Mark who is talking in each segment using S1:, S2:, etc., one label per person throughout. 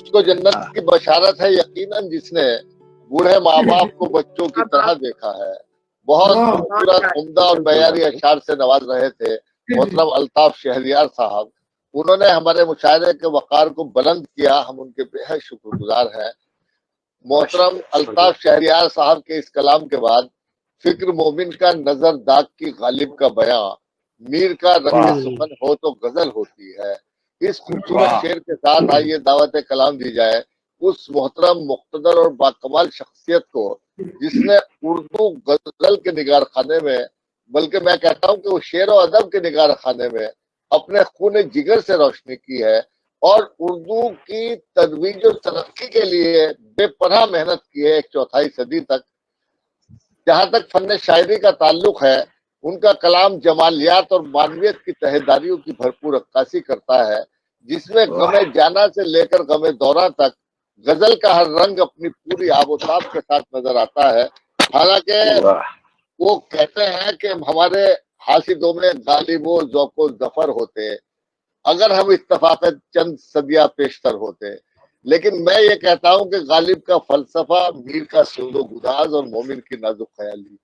S1: उसको जन्नत की बशारत है यकीनन जिसने बूढ़े माँ बाप को बच्चों की तरह देखा है। बहुत खूबसूरत, उम्दा और मयारी अशार से नवाज रहे थे मोहतरम अल्ताफ शहरियार साहब। उन्होंने हमारे मुशायरे के वकार को बुलंद किया, हम उनके बेहद शुक्रगुजार हैं। मोहतरम अल्ताफ शहरियार साहब के इस कलाम के बाद फिक्र मोमिन का नजर दाग की गालिब का बयां, मीर का रंग सुखन हो तो गजल होती है। इस खूबसूरत शेर के साथ आइए दावत कलाम दी जाए उस मोहतरम, मुख्तदर और बाकमाल शख्सियत को जिसने उर्दू गजल के निगार खाने में, बल्कि मैं कहता हूं कि वो शेर और अदब के निगार खाने में अपने खून जिगर से रोशनी की है और उर्दू की तदवीज और तरक्की के लिए बेपनाह मेहनत की है एक चौथाई सदी तक। जहां तक फन शायरी का ताल्लुक है, उनका कलाम जमालियात और मानवियत की तहेदारियों की भरपूर अक्कासी करता है, जिसमें गमे जाना से लेकर गमे दौरा तक गजल का हर रंग अपनी पूरी आबोताब के साथ नजर आता है। हालांकि वो कहते हैं कि हमारे हासिदों में गालिबो ज़ौक़ो ज़फ़र होते अगर हम इत्तफाक चंद सदियां पेशतर होते, लेकिन मैं ये कहता हूं कि गालिब का फलसफा, मीर का सूदो गुदाज और मोमिन की नाजुक ख्याली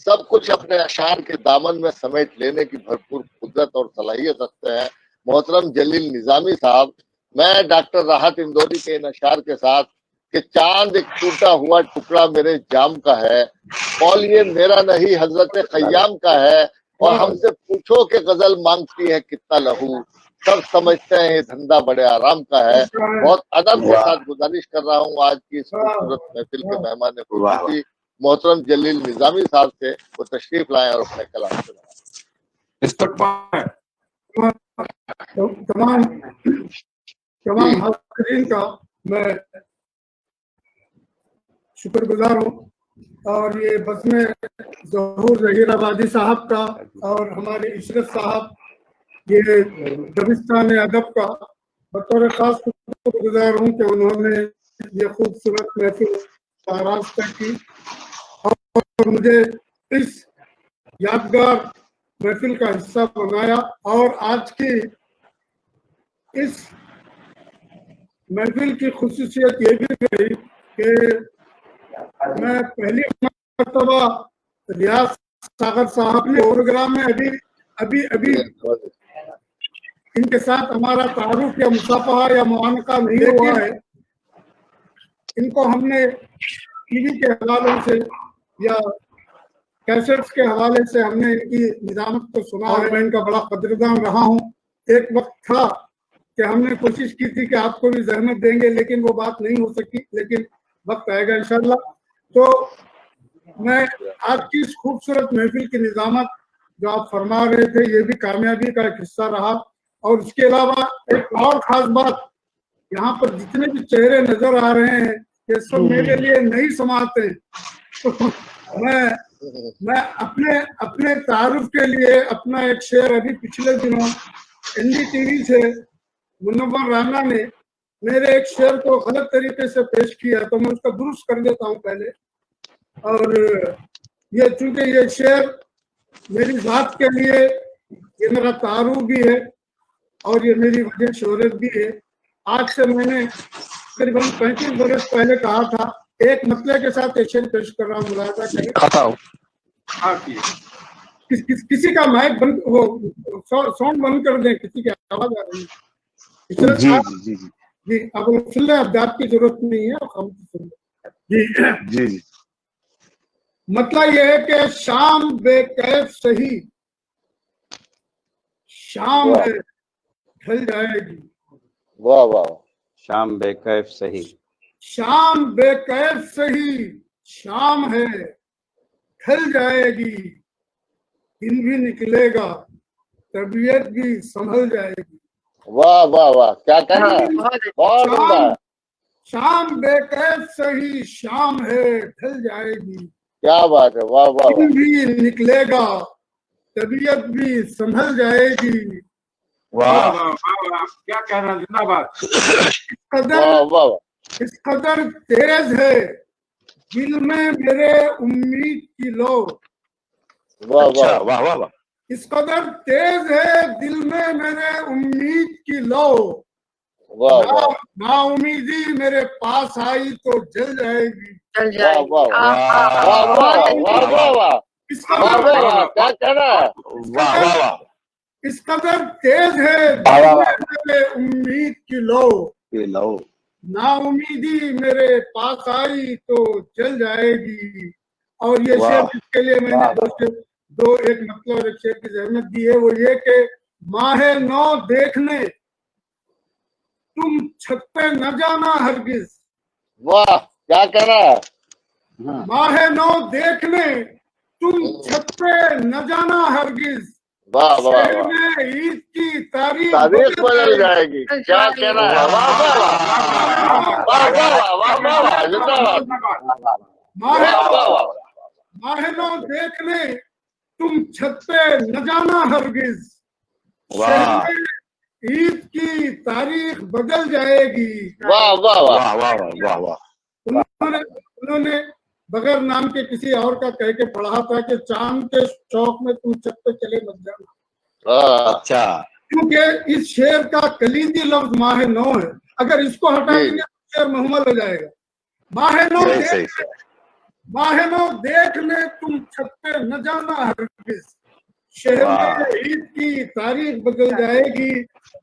S1: सब कुछ अपने अशार के दामन में समेट लेने की भरपूर कुदरत और सलाहियत रखते हैं। मोहतरम जलील निजामी साहब, मैं डॉक्टर राहत इंदौरी के इन अशार के साथ कि चांद एक टूटा हुआ टुकड़ा मेरे जाम का है, कौल ये मेरा नहीं हजरत खय्याम का है, और हमसे पूछो कि गजल मांगती है कितना लहू, सब समझते हैं ये धंधा बड़े आराम का है। बहुत अदब के साथ गुजारिश कर रहा हूँ आज की इस खूबसूरत महफिल के मेहमान खुसूसी मोहतरम जलील निजामी साहब से वो तशरीफ लाएं और अपने कलाम सुनाएं।
S2: तमाम हाज़रीन का मैं शुक्रगुजार हूँ, और ये बज़्म ज़हूर ज़हीर आबादी साहब का और हमारे इशरत साहब, ये दबिस्तान अदब का बतौर खास शुक्रगुजार हूँ कि उन्होंने ये खूबसूरत महफिल आगाज़ की और मुझे इस यादगार महफिल का हिस्सा बनाया। और आज की इस महफिल की खुसूसियत ये भी रही कि मैं पहली मर्तबा रियाज सागर साहब के प्रोग्राम में अभी इनके साथ हमारा तारुफ या मुसाफहा या मुआनका नहीं हुआ है। इनको हमने टीवी के हवाले से या कैसेट्स के हवाले से हमने इनकी निजामत को सुना और मैं इनका बड़ा कदरदान रहा हूँ। एक वक्त था कि हमने कोशिश की थी कि आपको भी जहमत देंगे, लेकिन वो बात नहीं हो सकी, लेकिन वक्त आएगा इंशाल्लाह। तो मैं आज की इस खूबसूरत महफिल की निजामत जो आप फरमा रहे थे, ये भी कामयाबी का एक हिस्सा रहा। और उसके अलावा एक और खास बात, यहाँ पर जितने भी चेहरे नजर आ रहे हैं ये सब मेरे लिए नहीं समाते। तो मैं अपने तारुफ के लिए अपना एक शेर अभी पिछले दिनों NDTV से मुनव्वर राना ने मेरे एक शेर को गलत तरीके से पेश किया, तो मैं उसका दुरुस्त कर देता हूँ पहले। और ये चूंकि ये शेर मेरी जात के लिए, ये मेरा तारुफ भी है और ये मेरी वजह शोहरत भी है। आज से मैंने करीबन 35 बरस पहले कहा था, एक मसले के साथ एक शेर पेश कर रहा हूँ, मुलाजा करें। किसी का माइक बंद, वो साउंड बंद कर दें, किसी की आवाज आ रही है। जी जी जी जी, अब सुन लें, अब आपकी जरूरत नहीं है, हम सुन लें। जी जी। मतलब यह है कि शाम बेकैफ सही, शाम है ढल जाएगी।
S1: वाह वाह।
S3: शाम बेकैफ सही,
S2: शाम बेकैफ सही, शाम है ढल जाएगी। दिन भी निकलेगा, तबीयत भी संभल जाएगी।
S1: वाह वाह वाह, क्या कहना है, बहुत उम्दा।
S2: शाम बेकैफ सही, शाम है ढल जाएगी।
S1: क्या बात है, वाह वाह।
S2: दिन भी निकलेगा, तबीयत भी संभल जाएगी।
S4: वाह वाह वाह, क्या कहना, जिंदाबाद।
S2: इस कदर तेज है दिल में मेरे उम्मीद की लो।
S1: वाह वाह वाह वाह।
S2: इस कदर तेज है दिल में मेरे उम्मीद की लो।
S1: वाह वाह
S2: नाउमीदी मेरे पास आई तो जल जाएगी।
S5: चल
S1: वाह
S5: जाएगी।
S1: वाह वाह वाह
S5: बहुत
S1: वाह
S5: अच्छी।
S1: वाह वाह
S2: इस
S1: वाह
S2: कदर
S1: वाह, क्या कहना है?
S6: वाह वाह वाह
S2: इस कदर तेज है
S6: वाह, वाह, वाह।
S2: मेरे उम्मीद की लो।
S6: ये लो
S2: नाउमीदी मेरे पास आई तो जल जाएगी। और ये
S6: वाह।
S2: शेर जिसके लिए मैंने
S6: वाह,
S2: दो एक मतलब और एक शेर की जहमत दी है, वो ये कि माहे नौ देखने तुम छत पे न जाना हरगिज।
S1: वाह, क्या कहना है?
S2: माहे नौ देखने तुम छत पे न जाना हरगिज।
S1: वाह वाह
S2: शहर
S1: वाह,
S2: में ईद की तारीख
S1: तारीख बदल जाएगी। क्या कहना है? वाह वाह वाह वाह वाह वाह वाह वाह, जिंदाबाद।
S2: माहे
S1: वाह वाह वाह,
S2: माहे नौ देखने तुम छत पे न जाना हरगिज।
S6: वाह
S2: शहर में ईद की तारीख बदल जाएगी।
S1: वाह वाह वाह,
S6: वाह वाह वाह वाह
S2: उन्होंने बगैर नाम के किसी और का कह के पढ़ा था कि चांद के शौक में तुम छत पे चले मत जाना।
S1: हाँ,
S6: अच्छा
S2: क्योंकि इस शेर का कलीदी लफ्ज माहे नौ है। अगर इसको हटा
S1: जी।
S2: देंगे तो शेर मुहम्मल हो जाएगा। माहे नौ
S6: सही
S2: देख
S6: सही सही
S2: माहे नौ देखने तुम छत पे न जाना हरगिज। शहर
S6: वाह।
S2: में ईद की तारीख बदल जाएगी।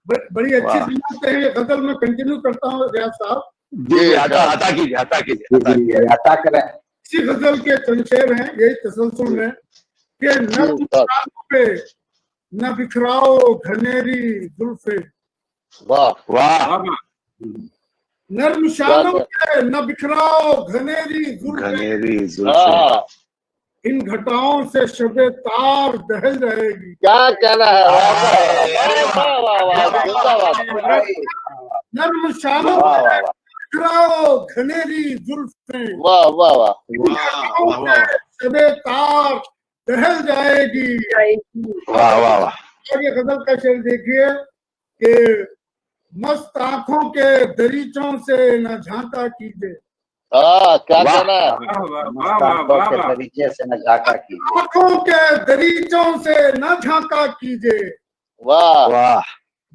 S2: बड़ी अच्छी
S6: वाह।
S2: जमात है। ये गजल में कंटिन्यू करता हूँ रियाज साहब।
S6: जी आता कीजिए आता कीजिए आता कीजिए
S3: अता करें।
S2: इसी गजल के चंद शेर हैं यही तसलसल में कि नर्म शालों पे न बिखराओ घनेरी जुल्फे।
S1: वाह
S6: वाह
S2: नर्म शालों पे न बिखराओ घनेरी जुल्फे।
S6: घनेरी जुल्फे
S1: हाँ,
S2: इन घटाओं से शबे तार दहल जाएगी।
S1: क्या कहना है? वाह वाह वाह वाह वाह, जिंदाबाद।
S2: नर्म शालों
S1: वाह
S2: पे
S1: वाह वाह,
S2: बिखराओ घनेरी जुल्फे।
S1: वाह वाह वाह,
S2: इन घटाओं से शबे तार दहल जाएगी।
S6: वाह वाह वाह
S2: और ये गजल का शेर देखिए कि मस्त आंखों के दरीचों से न झांका कीजिए।
S1: हाँ, क्या
S6: वाह।
S1: कहना है?
S3: के तरीके से न झाका कीजिए।
S2: आंखों के दरीचों से न झांका कीजिए।
S1: वाह
S6: वाह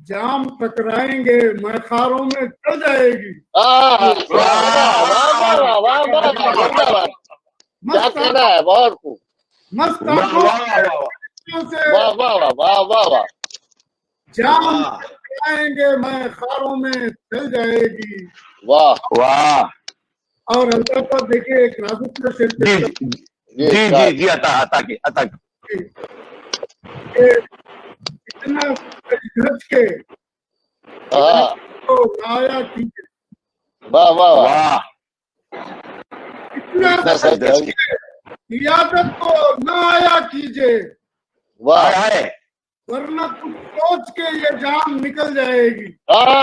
S2: जाम टकराएंगे मैखारों में चल जाएगी।
S1: वाह वाह वाह वाह वाह वाह, जिंदाबाद। क्या कहना है? बहुत खूब।
S2: मस्त
S6: वाह
S2: आंखों
S6: वाह
S2: के
S6: वाह
S2: दरीचों से
S1: वाह वाह वाह वाह वाह वाह,
S2: जाम टकराएंगे मैखारों में चल जाएगी।
S1: वाह
S6: वाह
S2: और अल्लाह पर देखिए एक नाजुक सा शेर
S6: जी
S2: पेश
S6: जी जी जी आता की
S2: कि इतना सज के
S1: हाँ,
S2: तो लाया कीजिए।
S1: वाह वाह वाह,
S6: वाह
S2: इतना
S1: इतना
S2: सज
S1: सच है।
S2: के इयादत को न आया कीजिए।
S1: वाह
S6: है
S2: वरना कुछ सोच के ये जान निकल जाएगी।
S1: हाँ, क्या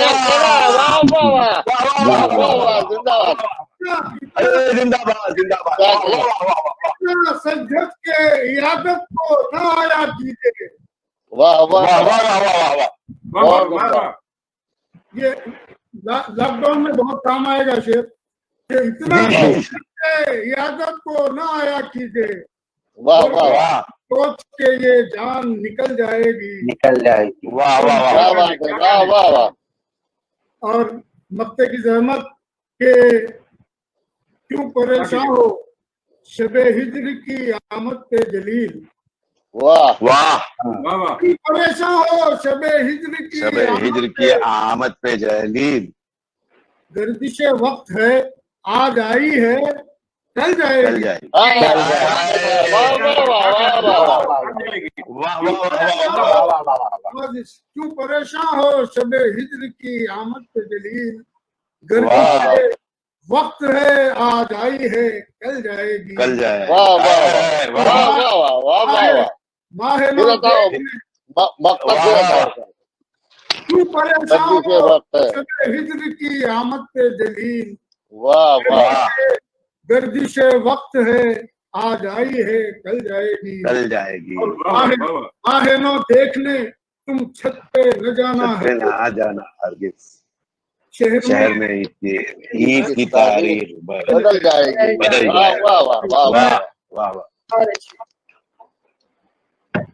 S1: कहना है? वाह वाह वाह वाह वाह वाह, जिंदाबाद।
S6: अरे जिंदाबाद जिंदाबाद
S1: क्या
S6: वाह वाह वाह वाह
S2: इतना सज के इयादत को न आया कीजिए।
S1: वाह वाह
S6: वाह
S1: वाह,
S6: वाह वाह वाह वाह
S2: ये लॉकडाउन में बहुत काम आएगा शेर कि इतना
S6: जी।
S2: सज के इयादत को न आया कीजिए।
S1: वाह वाह वाह,
S6: वाह
S2: सोच के ये जान निकल जाएगी।
S3: निकल जाएगी।
S6: वाह वाह
S1: क्या
S6: वाह
S1: बात है? वाह वाह वाह,
S2: और मक्ते की जहमत के क्यों परेशान हो शबे हिज्र की आमद पे जलील।
S1: वाह
S6: वाह
S2: क्यों परेशान हो शबे हिज्र की
S6: शबे
S2: आमद
S6: हिज्र
S2: पे
S6: की आमद पे जलील
S2: गर्दिश वक्त है आज आई है कल
S6: चल
S2: जाएगी।
S6: जाएगी
S1: वाह वाह वाह वाह वाह,
S6: वाह वाह वाह
S2: क्यों परेशान हो शबे हिज्र की आमद पे जलील।
S6: वाह।
S2: गर्दिश वक्त है आज आई है कल जाएगी।
S6: कल जाए
S1: वाह वाह वाह वाह वाह वाह वाह वाह,
S2: माहे
S1: फिर बताओ मकसद से बताओ।
S2: क्यों परेशान
S1: गर्दिश
S2: हो
S1: वक्त है।
S2: शबे हिज्र की आमद पे जलील।
S1: वाह वाह,
S2: गर्दिश वक्त है आज आई है कल जाएगी।
S6: कल जाएगी
S2: माहे नौ देखने तुम छत पे न जाना
S6: छत पे
S2: है।
S6: ना जाना हरगिज
S2: शहर
S6: शहर
S2: में
S6: में ईद की तारीख
S1: बदल जाएगी।
S6: बदल
S1: वाह
S6: जाएगी।
S1: वाह वाह वाह
S6: वाह
S1: वाह,
S6: वाह वाह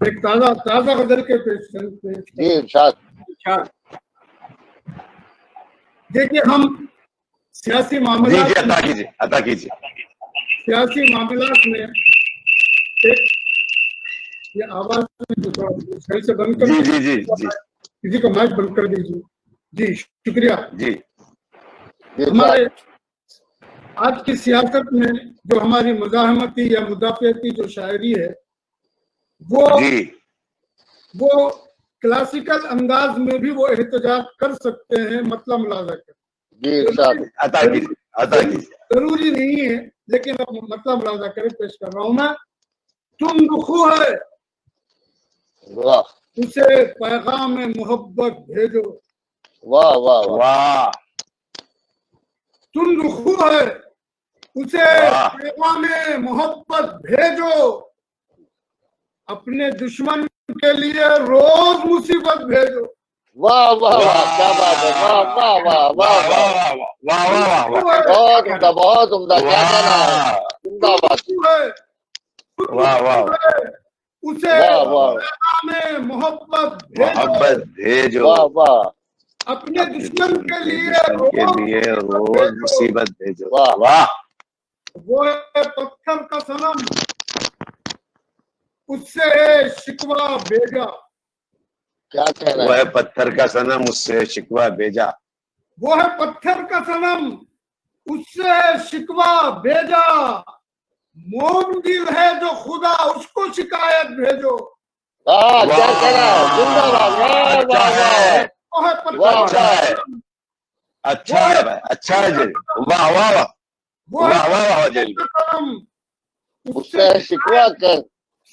S2: एक ताजा ताजा गजल के पेश
S1: जी इरशाद।
S2: देखिए, हम सियासी
S6: जी
S2: मामला
S6: जी अदा कीजिए
S2: सियासी मामलात में एक, ये आवाज सही से बंद कर
S6: जी जी जी जी
S2: किसी को माइक बंद कर दीजिए। जी शुक्रिया।
S6: जी
S2: हमारे आज की सियासत में जो हमारी मुजाहमती या मुदाफियती जो शायरी है
S6: जी
S2: वो क्लासिकल अंदाज में भी वो एहतजाज कर सकते हैं, मतलब मुलाजा कर।
S1: जी
S6: अदा कीजिए
S2: जरूरी नहीं है, लेकिन अब मतलब मुलाजा करें, पेश कर रहा हूं मैं। तुम रुखू है
S1: वाह
S2: उसे पैगाम मोहब्बत भेजो।
S1: वाह वाह वाह
S6: वाह
S2: तुम रुखू है उसे
S6: वाह।
S2: पैगाम मोहब्बत भेजो। अपने दुश्मन के लिए रोज मुसीबत भेजो।
S1: वाह वाह वाह क्या बात है, वाह वाह वाह वाह वाह
S6: वाह
S1: बहुत उम्दा क्या कहना है, जिंदाबाद।
S6: वाह वाह
S2: उसे
S1: वाह वाह
S2: पैगाम मोहब्बत
S6: मोहब्बत भेजो।
S1: वाह वाह
S2: अपने दुश्मन के लिए
S6: रोज मुसीबत भेजो।
S1: वाह
S6: वाह
S2: वो है पत्थर का सनम उससे शिकवा भेजा।
S1: क्या कहना
S6: वो
S1: है,
S6: है पत्थर का सनम उससे शिकवा भेजा।
S2: वो है पत्थर का सनम उससे शिकवा भेजा। मोम दिल है जो खुदा उसको शिकायत भेजो।
S1: क्या कहना है, जिंदाबाद। वाह वाह वाह
S2: वो है पत्थर
S1: वाह,
S2: का
S6: है।
S2: सनम,
S6: अच्छा है भाई, अच्छा है जी। वाह वाह वाह
S2: वो है
S6: वाह वाह वाह
S2: पत्थर
S6: जी।
S2: का सनम
S1: उससे शिकवा कर।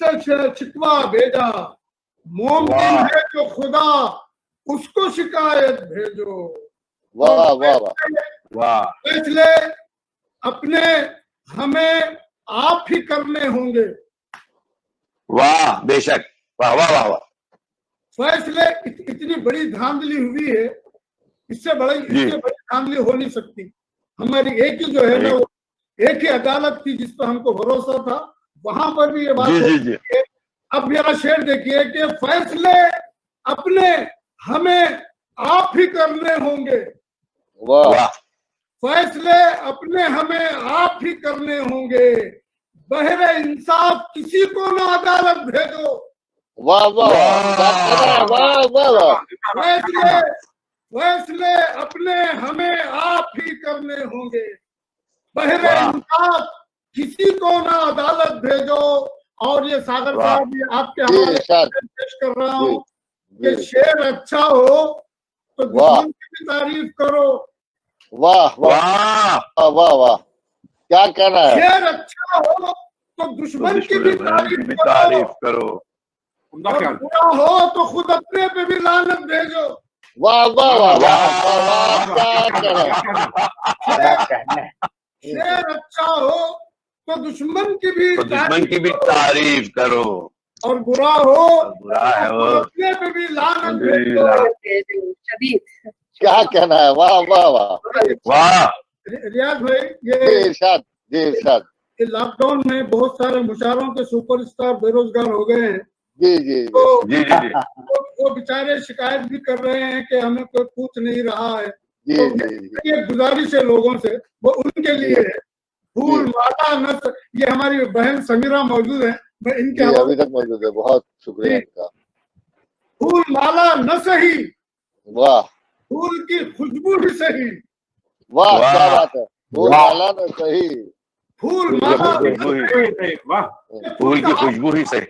S2: उससे शिकवा भेजा। मोम दिल
S6: वाह।
S2: है जो खुदा उसको शिकायत भेजो।
S1: वाह वाह वाह
S6: वाह
S2: फैसले अपने हमें आप ही करने होंगे।
S6: वाह बेशक। वाह वाह वाह वाह
S2: फैसले इतनी बड़ी धांधली हुई है, इससे बड़ी धांधली हो नहीं सकती। हमारी एक ही जो है ना, वो एक ही अदालत थी जिस पर हमको भरोसा था, वहां पर भी ये बात
S6: जी जी जी।
S2: है। अब मेरा शेर देखिए कि फैसले अपने हमें आप ही करने होंगे।
S1: वाह
S6: वाह
S2: फैसले अपने हमें आप ही करने होंगे। बहरे इंसाफ किसी को ना अदालत भेजो।
S1: वाह वाह क्या कहना है, वाह वाह वाह
S2: फैसले अपने हमें आप ही करने होंगे। बहरे इंसाफ किसी को ना अदालत भेजो। और ये सागर साहब, ये आपके हवाले से पेश कर रहा हूँ कि शेर अच्छा हो तो दुश्मन की भी तारीफ करो।
S1: वाह वाह वाह वाह क्या कहना है,
S2: शेर अच्छा हो तो दुश्मन की भी तारीफ करो। और बुरा हो तो खुद अपने पे भी लानत भेजो।
S1: वाह वाह वाह वाह क्या कहना है,
S2: शेर अच्छा हो तो दुश्मन की भी
S6: तारीफ करो।
S2: और बुरा हो
S6: तो
S2: अपने पे भी लानत भेजो।
S1: क्या कहना है, वाह वाह वाह
S6: वाह।
S2: रियाज भाई,
S1: जी इरशाद
S2: ये लॉकडाउन में बहुत सारे मुशायरों के सुपरस्टार बेरोजगार हो गए हैं।
S1: जी जी
S2: तो
S6: जी जी
S2: वो बेचारे शिकायत भी कर रहे हैं कि हमें कोई पूछ नहीं रहा है।
S1: जी
S2: तो
S1: जी
S2: ये गुजारिश है लोगों से, वो उनके लिए है। फूल माला न, ये हमारी बहन समीरा मौजूद है, मैं इनके
S1: अभी तक मौजूद है, बहुत शुक्रिया इनका।
S2: फूल माला न सही,
S1: वाह
S2: फूल की खुशबू भी सही।
S1: वाह क्या बात है, फूल माला न सही,
S2: फूल माला
S6: फूल की खुशबू ही सही।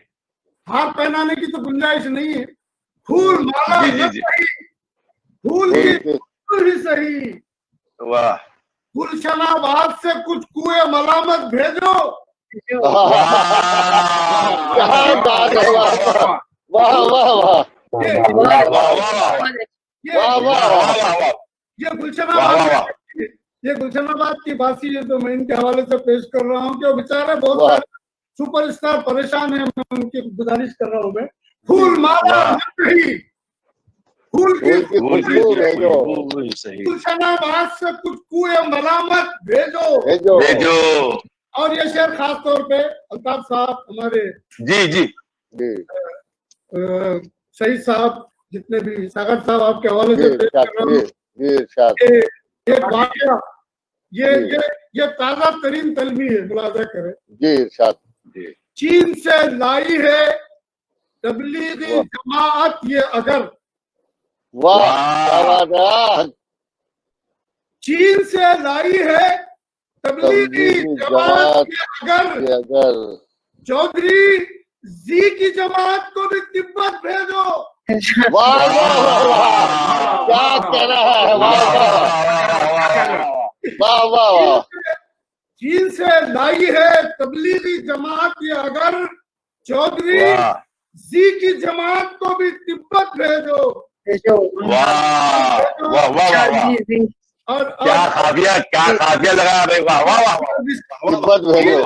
S2: हाथ पहनाने की तो गुंजाइश नहीं है। फूल माला न सही, फूल की खुशबू ही सही।
S6: वाह।
S2: गुलशनाबाद से कुछ कुएं मलामत भेजो।
S1: क्या बात है, वाह वाह वाह वाह
S2: ये गुलशनाबाद की बासी है, तो मैं इनके हवाले से पेश कर रहा हूँ कि बेचारे बहुत सारे सुपरस्टार परेशान है। मैं उनकी गुजारिश कर रहा हूँ, मैं फूल माला नहीं, फूल की
S1: खुशबू भेजो,
S2: गुलशनाबाद से कुछ कुएं मलामत भेजो
S1: भेजो।
S2: और ये शेर खास तौर पे अल्ताफ साहब, हमारे
S6: जी जी
S2: सईद साहब, जितने भी सागर साहब आपके हवाले से पेश कर रहा हूँ। एक वाकया, ये ताजा तरीन तलबी है, मुलाजा करें।
S1: जी इरशाद।
S2: चीन से लाई है तबलीगी जमात ये अगर,
S1: वाह क्या बात है।
S2: चीन से लाई है तबलीगी जमात ये अगर चौधरी जी की जमात को भी तिब्बत भेजो।
S1: वाह वाह वाह वाह, क्या कह रहा है। वाह वाह वाह वाह।
S2: चीन से लाई है तबलीगी जमात ये अगर, चौधरी जी की जमात को भी तिब्बत भेजो। और
S6: क्या काफिया लगा रहे। वाह वाह वाह,
S1: तिब्बत भेजो।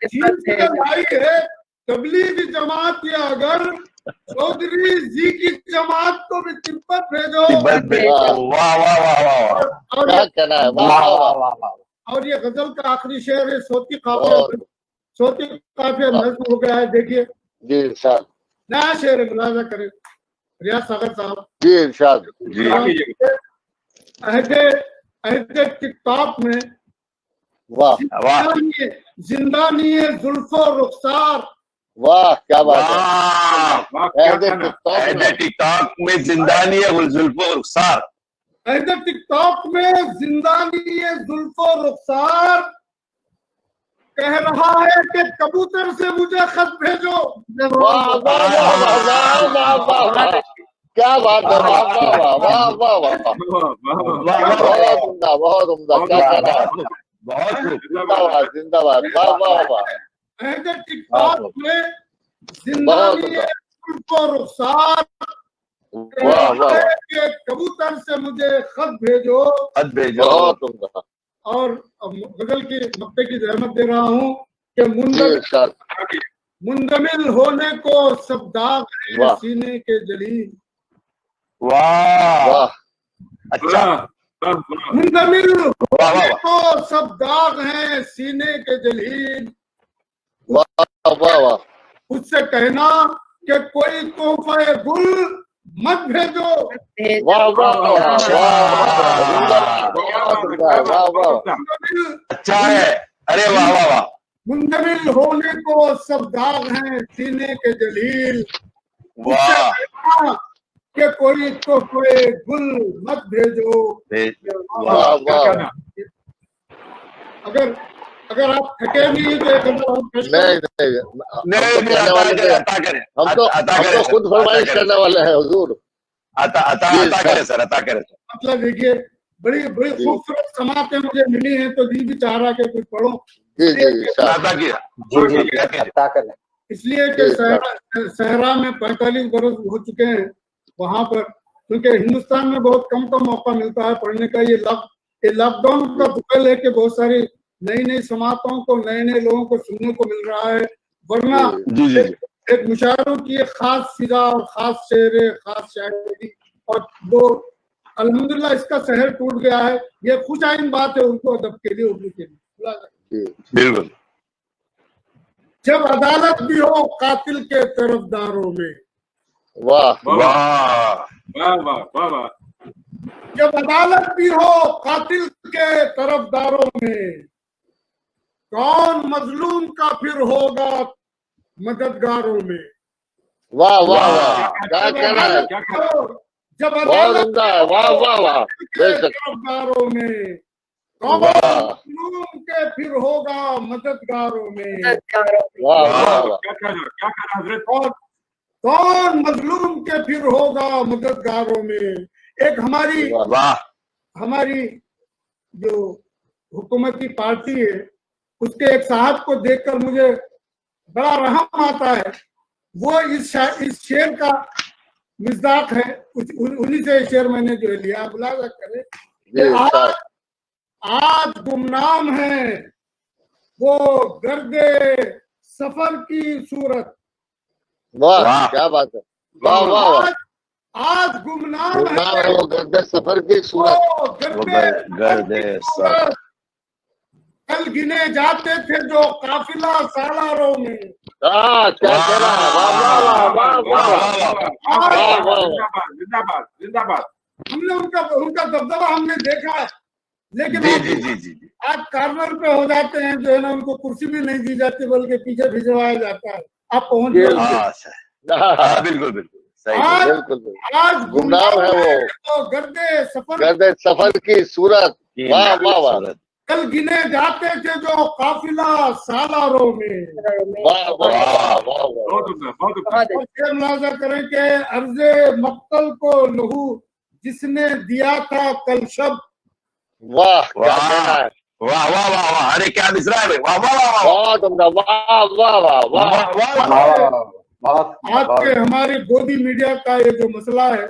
S2: चीन से लाई है तबलीगी जमात ये अगर, चौधरी जी की जमात को भी तिब्बत भेजो।
S6: वाह वाह वाह वाह,
S1: क्या कहना है। वाह वाह वाह।
S2: और ये गजल का आखिरी शेर है, सोती काफिया नज्म हो गया है। देखिए
S1: जी इरशाद।
S2: नया शेर है, मुलाजा करें रियाज सागर साहब।
S1: जी इरशाद।
S2: अहदे टिकटॉक में
S1: वाह
S2: जिंदा नहीं है जुल्फो रुखसार।
S1: वाह क्या बात है।
S6: टिकटॉक में जिंदा नहीं है जुल्फो रुखसार।
S2: टिकटॉक में जिंदा नहीं है जुल्फो रुखसार, कह रहा है कि कबूतर से मुझे खत भेजो।
S1: वाह वाह वाह वाह वाह, क्या बात है। वाह वाह वाह वाह वाह, बहुत उम्दा बहुत उम्दा। क्या कहना है।
S6: बहुत
S1: जिंदाबाद जिंदाबाद। वाह वाह वाह।
S2: टिकटॉक में जिंदा नहीं है जुल्फो रुखसार,
S1: वाह वाह।
S2: कबूतर से मुझे खत भेजो।
S1: बहुत उम्दा।
S2: और गजल की मक्ते की जहमत दे रहा हूँ कि मुंदमिल होने को सब दाग है सीने के जलील।
S6: वाह अच्छा।
S2: मुंदमिल होने को सब दाग हैं सीने के जलील।
S1: वाह वाह वाह।
S2: उससे कहना कि कोई तोहफा गुल मत भेजो।
S1: वाह वाह वाह वाह,
S6: अच्छा है। अरे वाह वाह वाह।
S2: मुंदमिल होने को सब दाग हैं सीने के जलील।
S6: वाह
S2: कि कोई तोहफे गुल मत भेजो।
S1: वाह वाह।
S2: अगर आप थके नहीं तो
S1: हम तो खुद फरमाइश करने वाले हैं हुजूर।
S6: अता करें सर, अता करें।
S2: मतलब देखिए बड़ी खूबसूरत समातें मुझे मिली हैं, तो दिल भी चाह रहा कि कुछ पढ़ो। इसलिए कि सहरा में 45 बरस हो चुके हैं वहां पर, क्योंकि हिंदुस्तान में बहुत कम मौका मिलता है पढ़ने का। ये लॉकडाउन का दुखल है कि बहुत सारी नई समातों को, नए लोगों को सुनने को मिल रहा है। वरना एक मुशायरों की एक खास फिजा और खास शेर, खास शायरी, और वो अल्हम्दुलिल्लाह इसका शहर टूट गया है। ये खुशाइन बात है उनको अदब के लिए, उर्दू के लिए।
S6: बिल्कुल।
S2: जब अदालत भी हो कातिल के तरफदारों में।
S1: वाह
S4: वाह वाह वाह।
S2: जब अदालत भी हो कातिल के तरफदारों में, कौन मजलूम का फिर होगा मददगारों में।
S1: वाह वाह वाह, क्या कहना है।
S2: जब
S1: अदालत वाह वाह वाह
S2: के तरफदारों में, कौन मजलूम के फिर होगा मददगारों में।
S1: वाह वाह वाह।
S2: और कौन मजलूम के फिर होगा मददगारों में। एक हमारी जो हुकूमती पार्टी है, उसके एक साहब को देखकर मुझे बड़ा रहम आता है। वो इस शेर का मिज़दाक है, उन्हीं से शेर मैंने जो लिया। बुलाया करे आज गुमनाम है वो गर्दे सफर की सूरत।
S1: वाह क्या बात है। वाह वाह वाह।
S2: आज गुमनाम है
S1: वो गर्दे सफर की सूरत।
S6: गर्दे सफर।
S2: कल गिने जाते थे जो काफिला सालारों में।
S1: क्या कहना है। वाह वाह वाह वाह।
S4: जिंदाबाद जिंदाबाद।
S2: हमने उनका दबदबा हमने देखा है। लेकिन
S6: जी
S2: आप
S6: जी जी जी जी
S2: आज कॉर्नर पे हो जाते हैं, जो है ना, उनको कुर्सी भी नहीं दी जाती बल्कि पीछे भिजवाया जाता है। आप पहुंच
S1: ये
S2: गए।
S6: हाँ सही हाँ बिल्कुल बिल्कुल सही बोला।
S2: आज
S1: बिल्कुल बिल्कुल।
S2: आज
S1: गुमनाम है वो,
S2: तो गर्दे सफर
S1: गर्दे सफर की सूरत।
S6: की
S1: वाह वाह वाह
S6: सूरत।
S2: कल गिने जाते थे जो काफिला सालारों में।
S1: वाह वाह वाह वाह वाह।
S4: बहुत उम्दा, बहुत उम्दा।
S2: और शेर मुलाजा करें कि अर्ज़े मक्तल को लहू जिसने दिया था कल शब।
S1: वाह क्या
S6: वाह
S1: कहना है।
S6: वाह वाह वाह वाह अरे क्या मिसरा है भाई वाह वाह वाह वाह
S1: बहुत उम्दा। वाह वाह वाह वाह।
S6: वाह वाह वाह
S3: बहुत
S2: आज के हमारी गोदी मीडिया का ये जो मसला है,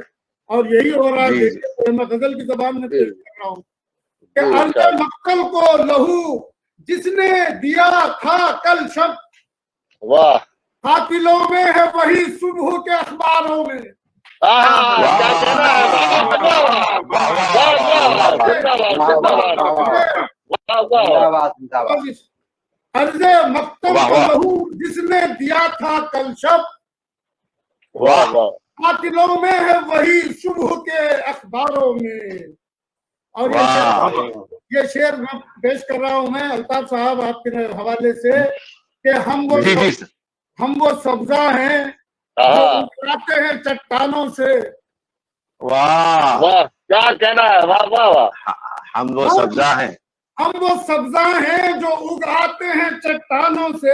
S2: और यही हो रहा है,
S6: जी,
S2: देखिए तो मैं गजल की जबान में पेश कर रहा हूँ कि
S1: जी,
S2: अर्ज़े
S1: शायद।
S2: मक्तल को लहू जिसने दिया था कल शब,
S1: वाह
S2: कातिलों में है वही सुबह के अखबारों में।
S1: क्या कहना है। वाह वाह वाह वाह वाह। जिंदाबाद जिंदाबाद। वाह वाह।
S3: जिंदाबाद जिंदाबाद।
S2: अर्ज़े मक्तल
S6: वाह,
S2: को
S6: वाह।
S2: लहू जिसने दिया था कल शब,
S1: वाह वाह।
S2: कातिलों में है वही सुबह के अखबारों में। और ये शेर मैं पेश कर रहा हूं मैं अल्ताफ साहब आपके हवाले से कि
S6: जी जी
S2: हम वो सब्जा हैं जो उतराते हैं चट्टानों से।
S6: वाह
S1: वाह क्या कहना है। वाह वाह वाह।
S6: हम वो सब्जा हैं।
S2: हम वो सब्जा हैं जो उगाते हैं चट्टानों से,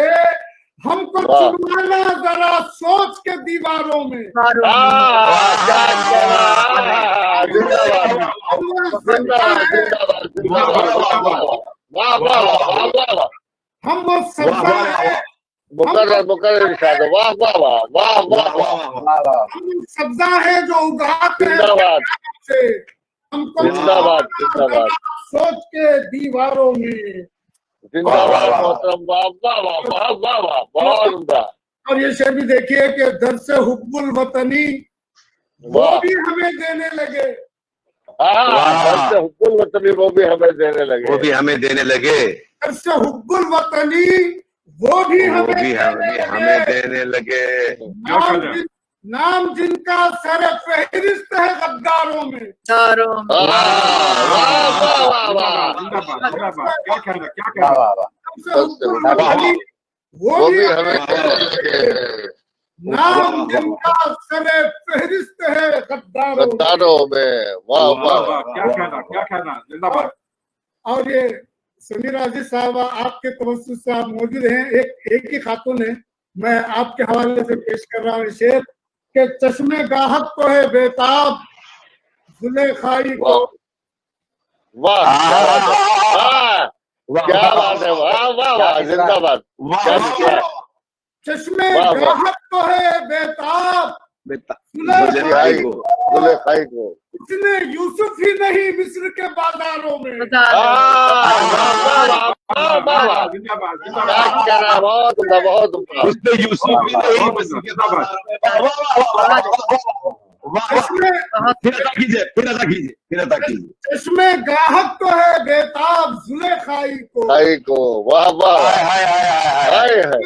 S2: हमको
S1: वाह।
S2: चुनवाना जरा सोच के दीवारों में।
S1: क्या कहना है। जिंदाबाद
S2: हम वो
S1: जिंदाबाद
S2: सब्जा हैं,
S1: जिंदाबाद। वाह वाह वाह वाह वाह।
S2: हम वो सब्जा हैं,
S1: मुकर्रर मुकर्रर इरशाद। वाह वाह वाह वाह वाह वाह।
S2: हम वो सब्जा हैं जो उगाते हैं
S1: जिंदाबाद
S2: से, हमको
S1: जिंदाबाद जिंदाबाद
S2: सोच के दीवारों में।
S1: जिंदाबाद मोहतरम। वाह वाह वाह वाह वाह वाह। बहुत उम्दा।
S2: और ये शेर भी देखिए कि दर से हुब्बुल वतनी वो
S1: वाह।
S2: भी हमें देने लगे।
S1: हाँ हुक्कुल वतनी वो भी हमें देने लगे।
S6: वो भी हमें देने लगे।
S2: दर से हुब्बुल वतनी वो भी
S6: वो
S2: हमें
S6: भी हमें देने लगे।
S2: नाम जिनका सर फहरिस्त है गद्दारों में।
S1: वाह वाह वाह वाह।
S4: जिंदाबाद जिंदाबाद। क्या कहना, क्या कहना।
S2: दर से हुब्बुल वतनी
S1: वो भी हमें देने लगे।
S2: नाम जिनका सर फहरिस्त है गद्दारों में।
S1: गद्दारों में। वाह
S4: वाह
S1: वाह।
S4: वाह, क्या कहना, क्या कहना। जिंदाबाद।
S2: और ये समीर आजिज साहब आपके तवज्जुह से आप मौजूद हैं, एक ही खातून है, मैं आपके हवाले से पेश कर रहा हूँ शेर के चश्मे गाहक को है बेताब जुलेखाई को।
S1: वाह क्या बात है। वाह वाह वाह। जिंदाबाद।
S2: चश्मे
S1: वाह, वाह।
S2: गाहक को है बेताब
S1: जुलेखाई को। जुलेखाई को।
S2: उसने यूसुफ ही नहीं मिस्र के बाजारों में।
S4: जिंदाबाद जिंदाबाद।
S1: क्या कहना है। बहुत उम्दा बहुत उम्दा।
S6: उसने यूसुफ भी नहीं फिर अदा कीजिए।
S2: चश्मे गाहक को है बेताब जुलेखाई को।
S1: खाई को। वाह वाह।
S6: हाय हाय हाय हाय।
S1: हाय है।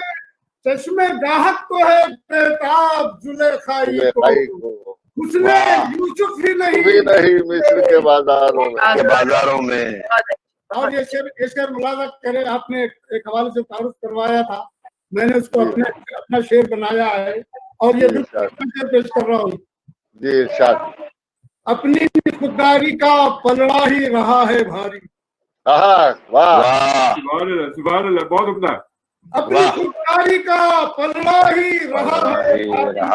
S2: चश्मे गाहक को है बेताब जुलेखाई
S1: जुलेखाई
S2: को।
S1: को।
S2: उसने यूसुफ ही
S1: भी
S2: नहीं
S1: नहीं मिस्र के बाजारों में।
S6: के बाजारों में।
S2: और ये शेर मुलाजा करे आपने एक हवाले से तारुफ करवाया था, मैंने उसको अपना शेर बनाया है और ये शेर पेश कर रहा हूँ।
S1: जी इरशाद।
S2: अपनी खुददारी का पलड़ा ही रहा है भारी।
S1: वाह
S4: सुभान अल्लाह, बहुत उम्दा।
S2: अपनी खुददारी का पलड़ा ही रहा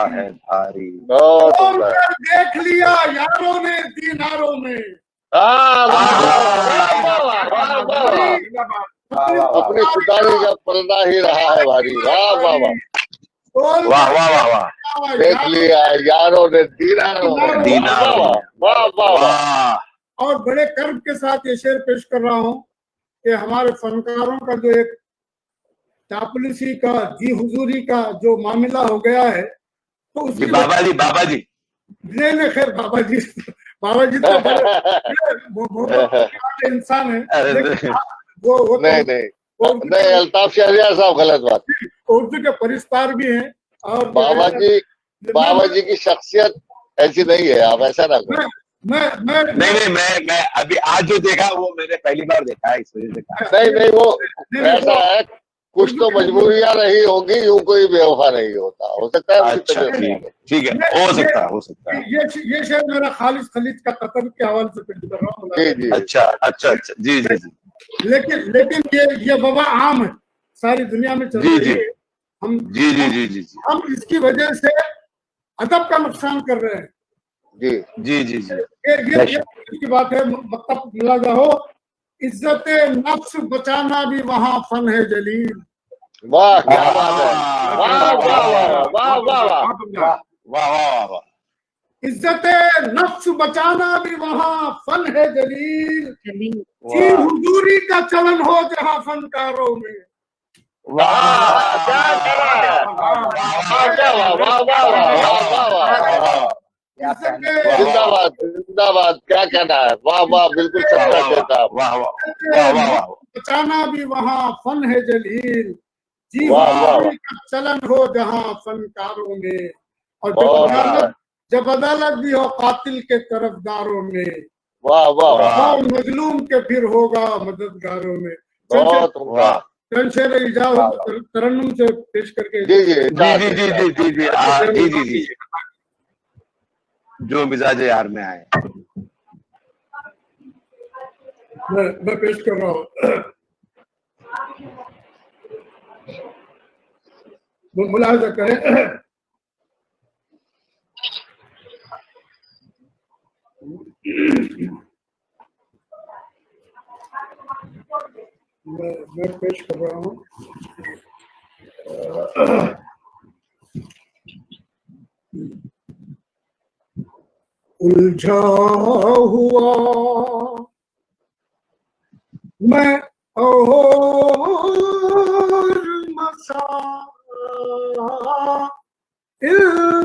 S2: है
S6: भारी।
S1: बहुत
S2: और
S1: उम्दा।
S2: देख लिया यारों ने दीनारों में।
S1: अपनी खुदारी का पर्दा ही रहा है भारी। वाह वाह वाह।
S6: वाह वाह वाह वाह।
S1: देख लिया यारों ने दीनारों में।
S6: दीनारों में।
S1: वाह वाह वाह।
S6: वाह
S2: और बड़े कर्म के साथ ये शेर पेश कर रहा हूँ कि हमारे फनकारों का जो एक चापलूसी का जी हुजूरी का जो मामला हो गया है, तो उसकी
S6: बाबा जी
S2: नहीं खैर बाबा जी तो बड़े इंसान है, लेकिन वो
S1: नहीं नहीं अल्ताफ शहरियार साहब गलत बात।
S2: उर्दू के परिस्तार भी हैं और
S1: बाबा जी की शख्सियत ऐसी नहीं है, आप ऐसा ना करें।
S6: नहीं, मैं अभी आज जो देखा वो मैंने पहली बार देखा है, इस वजह से कहा।
S1: नहीं वो ऐसा है, कुछ तो मजबूरियां रही होंगी, यूं कोई बेवफा नहीं होता, हो सकता है उसकी
S6: अच्छा,
S1: तबीयत
S6: ठीक है, हो सकता है।
S2: ये शेर मेरा खालिद खलीद का कतब के हवाले से पेश कर रहा हूँ।
S1: जी जी
S6: अच्छा, जी।
S2: लेकिन ये वबा आम है, सारी दुनिया में चल रही है। हम
S6: जी।
S2: हम इसकी वजह से अदब का नुकसान कर रहे हैं।
S6: जी।
S2: ये की बात है, मतलब मिला जाओ, इज्जत नफ्स बचाना भी वहाँ फन है जलील।
S1: वाह क्या बात है, वाह।
S2: इज्जत नफ्स बचाना भी वहाँ फन है जलील, जी हुजूरी का चलन हो जहाँ फनकारों में।
S1: क्या करा है, वाह जिंदाबाद, क्या कहना है, वाह बिल्कुल सच्चा कहता,
S6: वाह।
S2: बचाना भी वहाँ फन है जलील, जी
S1: वाह
S2: का चलन हो जहाँ फनकारों में। और जब अदालत भी हो कातिल के तरफदारों में,
S1: वाह
S2: मजलूम के फिर होगा मददगारों में।
S6: बहुत वाह।
S2: शेर इजाजत तरन्नुम से पेश करके
S6: जी जो मिजाज यार में आए
S2: मैं पेश कर रहा हूँ। मुलाहिजा करें। मैं पेश कर रहा हूँ। उलझा हुआ मैं और मसाइल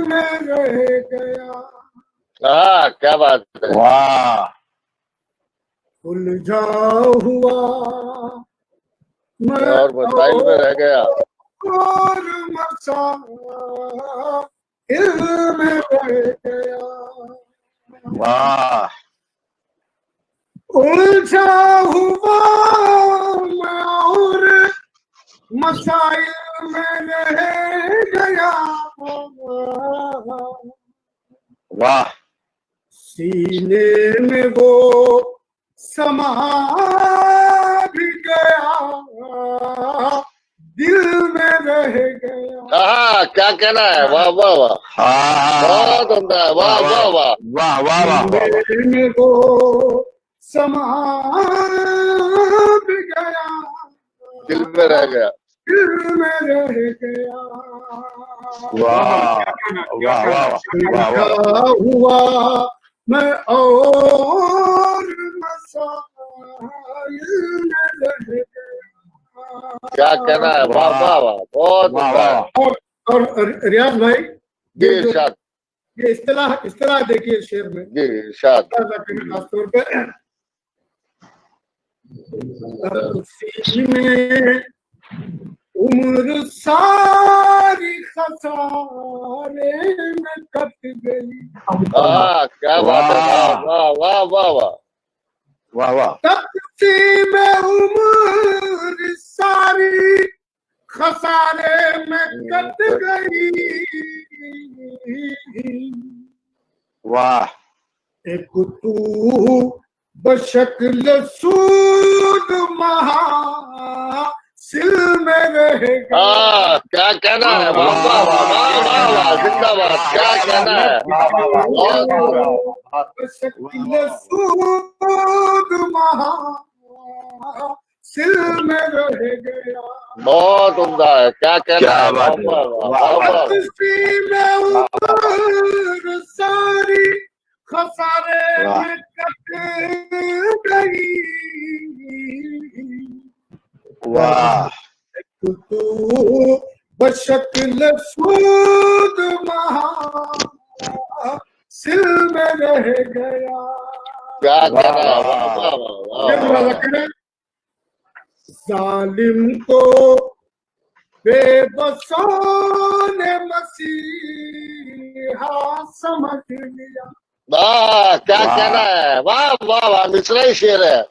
S2: में रह गया।
S1: क्या बात है,
S6: वाह।
S2: उलझा हुआ मैं
S1: और मसाइल में रह गया,
S2: और मसाइल में रह गया।
S6: वाह।
S2: उलझा हुआ मैं और मसाइल में रह गया।
S6: वाह।
S2: सीने में वो समा भी गया, दिल में रह गया।
S1: क्या कहना है, वाह बहुत उम्दा है, वाह
S2: सीने में वो समा भी गया,
S1: दिल में रह गया,
S2: दिल में रह गया।
S6: वाह
S2: हुआ मैं और मसाइल में रह गया।
S1: क्या कहना है, वाह बहुत उम्दा है।
S2: और रियाज भाई
S1: जी इरशाद,
S2: ये इस्तिलाह देखिए शेर में।
S1: जी इरशाद,
S2: खासतौर पे में उम्र सारी खसारे में कट गई।
S1: क्या बात है, वाह
S2: तपसी में उम्र सारी खसारे में कट गई।
S6: वाह।
S2: एक तू बशक्ल सूद महासिल में रहेगा।
S1: क्या कहना है, वाह जिंदाबाद, क्या कहना है,
S2: बशक्ल सूद महासिल में रह गया।
S1: बहुत उम्दा है, क्या कहना है, वाह
S2: में उम्र सारी खसारे में कट गई।
S6: वाह।
S2: तू बशक्ल सूद महासिल में रह गया।
S1: क्या कहना है, वाह
S2: जालिम को बेबसों ने मसीहा समझ लिया।
S1: वाह, क्या
S6: वाह।
S1: कहना है, वाह वाह वाह, मिश्रा ही शेर है।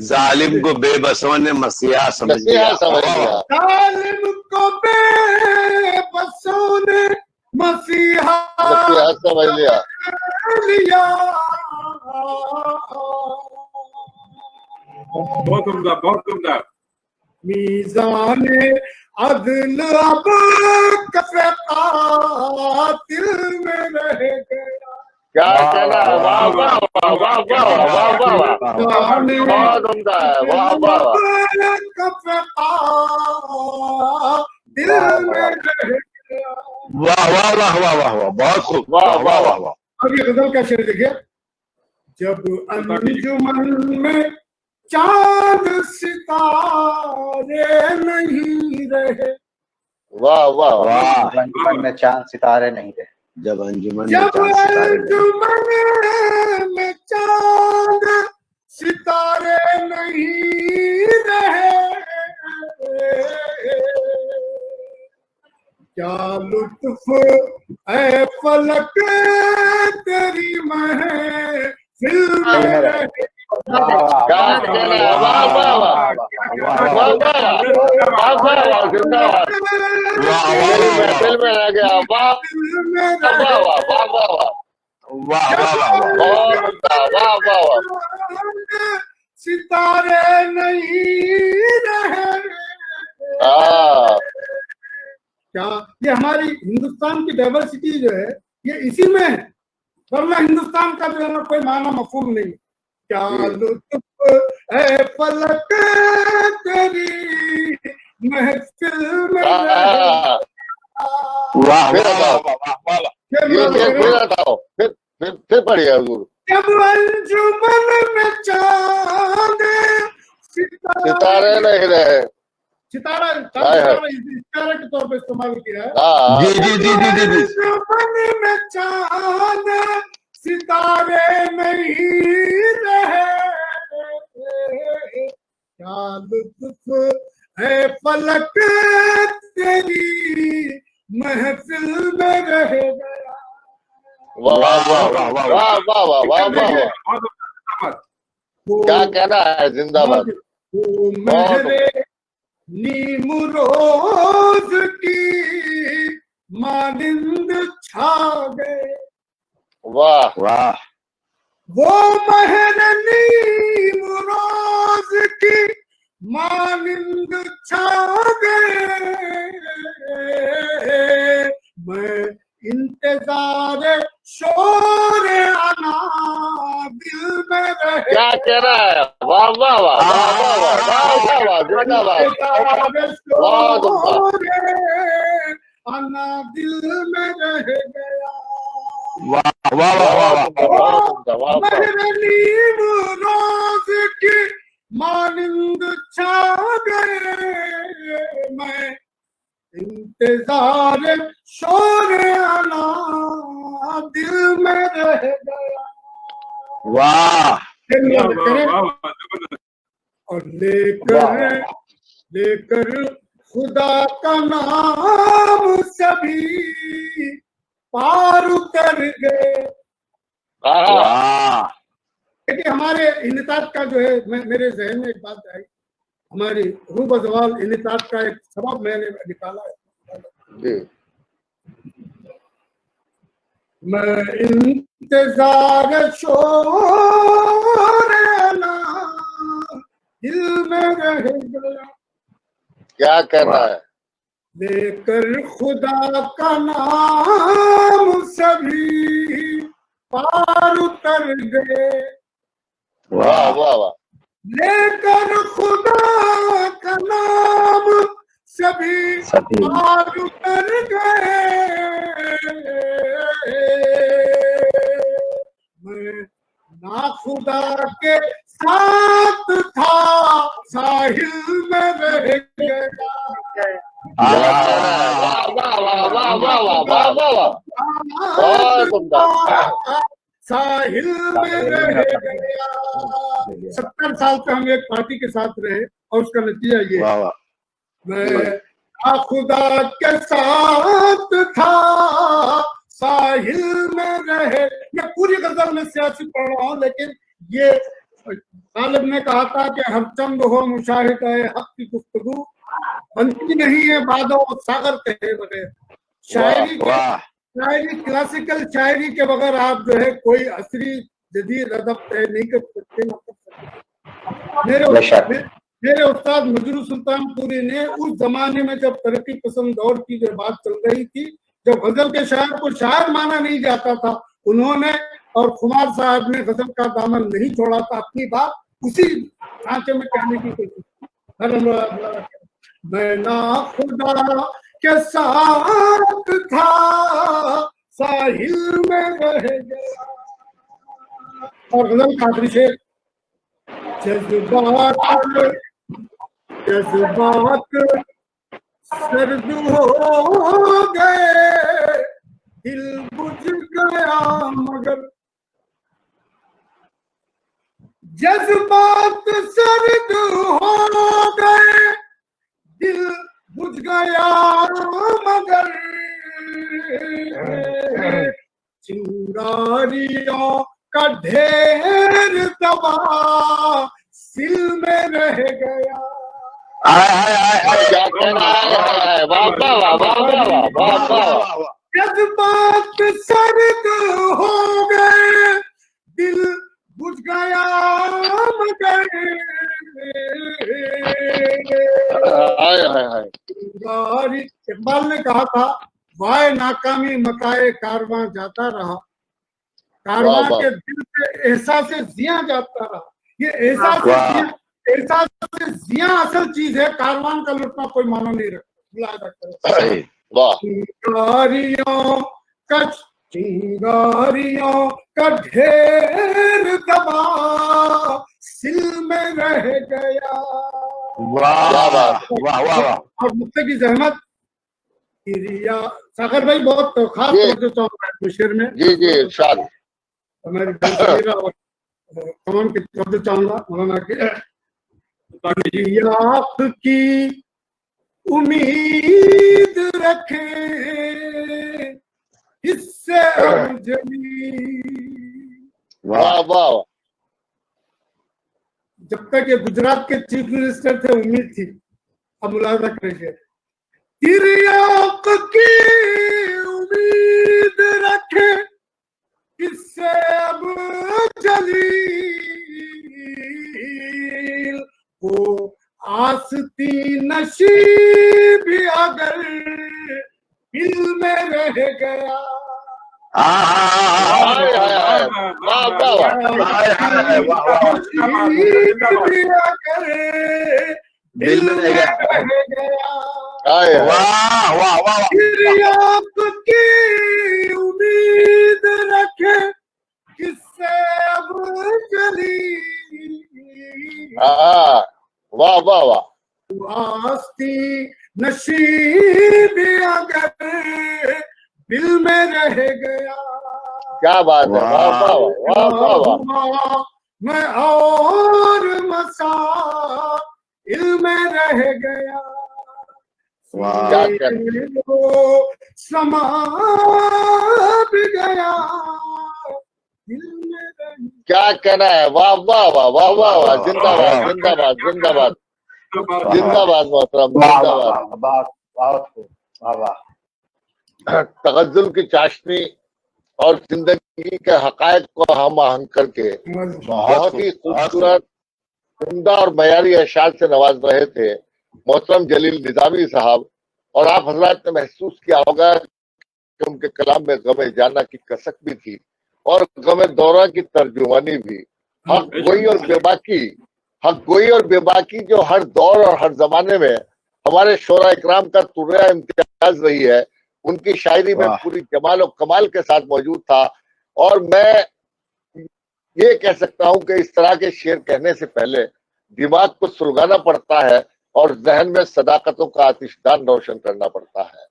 S6: जालिम को बेबसों ने मसीहा समझ लिया।
S1: मसीहा समझ लिया।
S2: जालिम को बेबसों ने मसीहा
S1: मसीहा समझ लिया।
S2: लिया।
S4: बहुत उम्दा, बहुत उम्दा।
S2: मीज़ाने अदल अब कफ़े कातिल में रह गया।
S1: क्या कहना है, वाह वाह वाह वाह वाह वाह वाह वाह, बहुत उम्दा है, वाह वाह वाह।
S2: कफ़े कातिल में रह गया।
S6: वाह वाह वाह वाह वाह वाह, बहुत खूब,
S1: वाह
S6: वाह वाह
S1: वाह
S6: वाह वाह।
S2: अब ये गजल का शेर देखिए। जब अंजुमन में चांद सितारे नहीं रहे।
S1: वाह वाह वाह,
S3: जब अंजुमन में चांद सितारे नहीं रहे।
S6: जब अंजुमन में
S2: जब
S6: चांद सितारे नहीं।
S2: अंजुमन में चांद सितारे नहीं रहे। क्या लुत्फ है फलक तेरी महफिल में रहे।
S1: क्या कहना है, वाह वाह वाह वाह वाह वाह वाह वाह, जिंदाबाद। मेरी महफिल में रह गया, वाह वाह वाह वाह वाह वाह,
S6: वाह वाह वाह वाह।
S1: बहुत उम्दा, वाह वाह वाह।
S2: सितारे नहीं रहे।
S1: हाँ,
S2: क्या ये हमारी हिंदुस्तान की डाइवर्सिटी जो है ये इसी में है, वरना हिंदुस्तान का जो है ना कोई माना मफहूम नहीं। क्या लुत्फ है फलक तेरी महफिल में रहे।
S6: वाह
S1: फिर
S6: वाह
S1: बताओ,
S6: वाह वाह वाह।
S1: फिर बताओ, फिर पढ़िए हुजूर।
S2: जब अंजुमन में चांद
S1: सितारे नहीं रहे।
S2: सितारा
S1: हाय हाय।
S2: सितारा के तौर पे इस्तेमाल किया है।
S1: हाँ,
S6: जी जी जी जी जी जी।
S2: अंजुमन में चांद सितारे नहीं रहे। क्या लुत्फ है फलक तेरी महफिल में रह गया।
S1: वाह वाह वाह वाह वाह वाह वाह वाह वाह वाह,
S4: बहुत उम्दा।
S1: क्या कहना है, जिंदाबाद।
S2: वो मेरे नीमरोज की मानिंद छा गए।
S1: वाह
S6: वाह
S2: वो महर नीमरोज की मानिंद छा गए। मैं इंतजार शोर आना दिल में रहे।
S1: क्या कह रहा है, वाह वाह वाह वाह वाह वाह वाह वाह वाह, जिंदाबाद। बहुत उम्दा।
S2: आना दिल में रह गया।
S6: वाह वाह वाह वाह वाह।
S1: बहुत उम्दा, वाह वाह।
S2: महरनीम रोज की मानिंद छा गए। मैं इंतजार शोर आना दिल में रह गया।
S6: वाह
S2: और लेकर खुदा का नाम सभी पार उतर गए।
S1: हाँ,
S6: वाह
S2: देखिए हमारे इन्हितात का जो है, मेरे जहन में एक बात आई। हमारी रूब अज़वाल इन्हितात का एक सबब मैंने निकाला है।
S1: जी।
S2: मैं इंतजार शोर आना दिल में रह गया।
S1: क्या कहना है,
S2: लेकर खुदा का नाम सभी पार उतर गए।
S1: वाह वाह वाह,
S2: लेकर खुदा का नाम सभी पार उतर गए। मैं ना खुदा के साथ था साहिल में रह गया।
S1: वाह वाह वाह वाह वाह वाह वाह वाह वाह, बहुत उम्दा।
S2: साहिल में रह गया। 70 साल तक हम एक पार्टी के साथ रहे और उसका नतीजा ये
S6: वाह वाह।
S2: मैं खुदा के साथ था साहिल में रहे। मैं पूरी गजल में सियासी पढ़ रहा हूँ, लेकिन ये गालिब ने कहा था कि हर चंद हो मुशाहिद हक की गुफ्तगू बनती नहीं है बादों सागर कहे बगैर। शायरी क्लासिकल शायरी के बगैर आप जो है कोई असरी जदीद अदब तय नहीं कर सकते, ना कर सकते। मेरे उस्ताद मजरू सुल्तानपुरी ने उस जमाने में जब तरक्की पसंद दौर की जो बात चल रही थी, जब गजल के शायर को शायर माना नहीं जाता था, उन्होंने और खुमार साहब ने गजल का दामन नहीं छोड़ा था, अपनी बात उसी ढांचे में कहने की कोशिश। मैं ना खुदा के साथ था, साहिल में रह गया। और गजल का आखिरी जज्बात सर्द हो गए, दिल बुझ गया मगर। जज्बात सर्द हो गए, दिल बुझ गया मगर, चिंगारियों का ढेर दबा सिल में रह गया। जज्बात सर्द हो गए, दिल बुझ गया मगर, इकबाल ने कहा था, वाय नाकामी मकाए कारवां जाता रहा, कारवां के दिल पे एहसास जिया जाता रहा। ये एहसास जिया असल चीज है, कारवां का लुटना कोई माना नहीं रखता। चिंगारियों का ढेर दबा सिल में रह गया। और मुझसे की जहमत सागर भाई बहुत खास तौर से शेर में
S1: जी इरशाद
S2: हमारी तमाम की तरफ चाहूंगा मौलाना के की उम्मीद रखे इससे
S1: वाह।
S2: जब तक ये गुजरात के चीफ मिनिस्टर थे उम्मीद थी, अब मुलाजा करेंगे। तिरियाक की उम्मीद रखे इससे अब जलील वो आस्ती नशीब अगर दिल में रह गया। दिल में रह गया। की उम्मीद रखे किससे अब चली।
S1: वाह
S2: आस्ती नशीब अगर दिल में रह गया।
S1: क्या बात है, वाह।
S2: मैं और मसा इल्म में रह गया। समा भी गया दिल में रह।
S1: क्या कहना है, वाह। जिंदाबाद मोहतरम, जिंदाबाद। तगज्जुल की चाशनी और जिंदगी के हकायक को हम आहंग करके बहुत ही खूबसूरत, उम्दा और मयारी अशार से नवाज रहे थे मोहतरम जलील निजामी साहब। और आप हजरात ने महसूस किया होगा कि उनके कलाम में गमे जाना की कसक भी थी और गमे दौरा की तर्जुमानी भी। हक गोई और बेबाकी जो हर दौर और हर जमाने में हमारे शोरा इकराम का तुर्रा इम्तियाज रही है, उनकी शायरी में पूरी जमाल और कमाल के साथ मौजूद था। और मैं ये कह सकता हूं कि इस तरह के शेर कहने से पहले दिमाग को सुलगाना पड़ता है और जहन में सदाकतों का आतिशदान रोशन करना पड़ता है।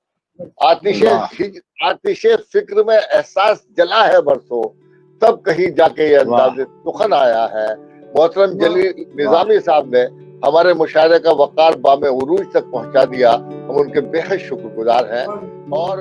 S1: आतिशे फिक्र में एहसास जला है बरसों, तब कहीं जाके ये अंदाज़े सुखन आया है। मोहतरम जलील निजामी साहब ने हमारे मुशायरे का वकार बामे उरूज तक पहुंचा दिया। हम उनके बेहद शुक्रगुजार हैं। और